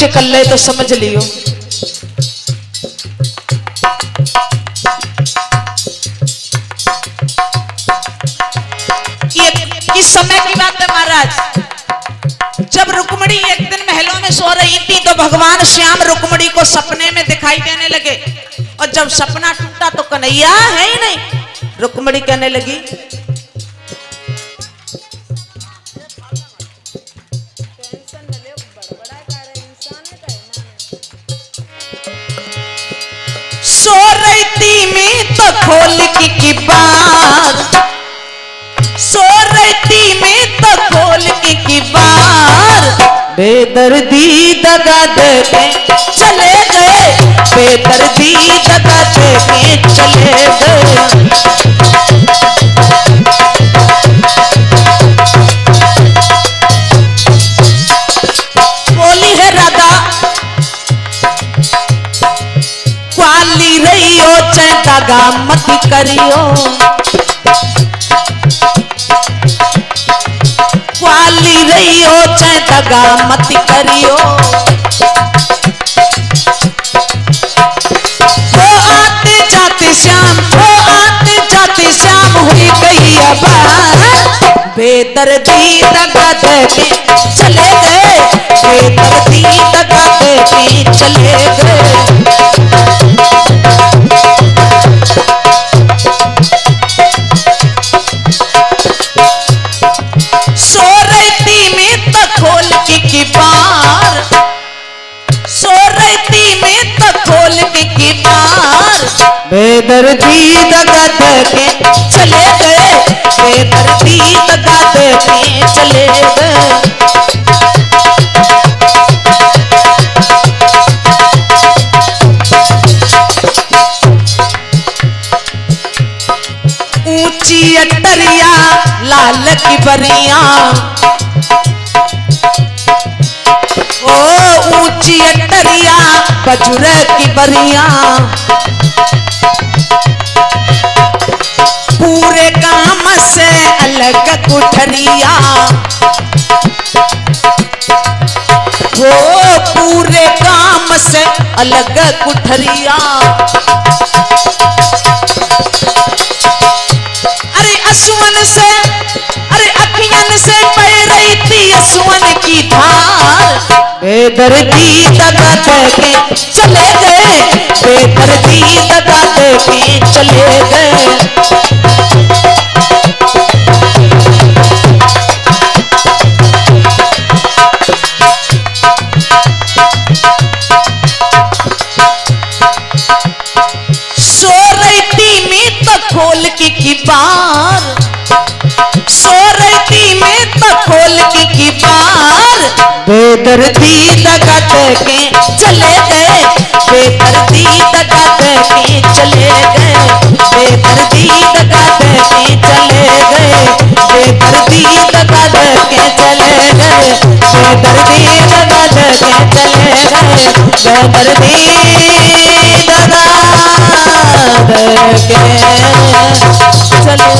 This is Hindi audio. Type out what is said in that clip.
पीछे कर ले तो समझ लियो। ये किस समय की बात है महाराज, जब रुक्मणी एक दिन महलों में सो रही थी तो भगवान श्याम रुक्मणी को सपने में दिखाई देने लगे। और जब सपना टूटा तो कन्हैया है ही नहीं। रुक्मणी कहने लगी, सो रही थी मैं तो खोल की बात, सो रही थी मैं तो खोल की बात, बेदर्दी दगा दे के चले गए, बेदर्दी दगा दे के चले गए। बोली है राधा, क्वाली रहियो चाहे दगा मत करियो, क्वाली रहियो चाहे दगा मत करियो। वो आते जाते श्याम, वो आते जाते श्याम हुई गई अब, बेदर्दी दगा दे के चले गए, बेदर्दी दगा दे के चले गए। सो रही थी मैं तो खोल की बार, सो रही थी मैं तो खोल की बार, बेदर्दी दगा दे के चले गए, बेदर्दी दगा दे के चले गए। ऊंची अटरिया लाल की बरिया, ओ ऊंची अटरिया बजुर की बरिया, पूरे काम से अलग कुठरिया, ओ पूरे काम से अलग कुठरिया। अरे असुवन से, अरे अखियन से बह रही थी असुवन की धार, बेदर्दी दगा दे के चले गए, बेदर्दी दगा दे के चले गए। सो रही थी मैं तो खोल की बार, सो रही थी मैं तो खोल की बार, बेदर्दी दगा दे के चले गए, बेदर्दी दगा दे के चले गए, बेदर्दी दगा दे के चले गए, बेदर्दी दगा दे के चले गए, बेदर्दी दगा दे के चले गए, बेदर्दी दगा दे के चले।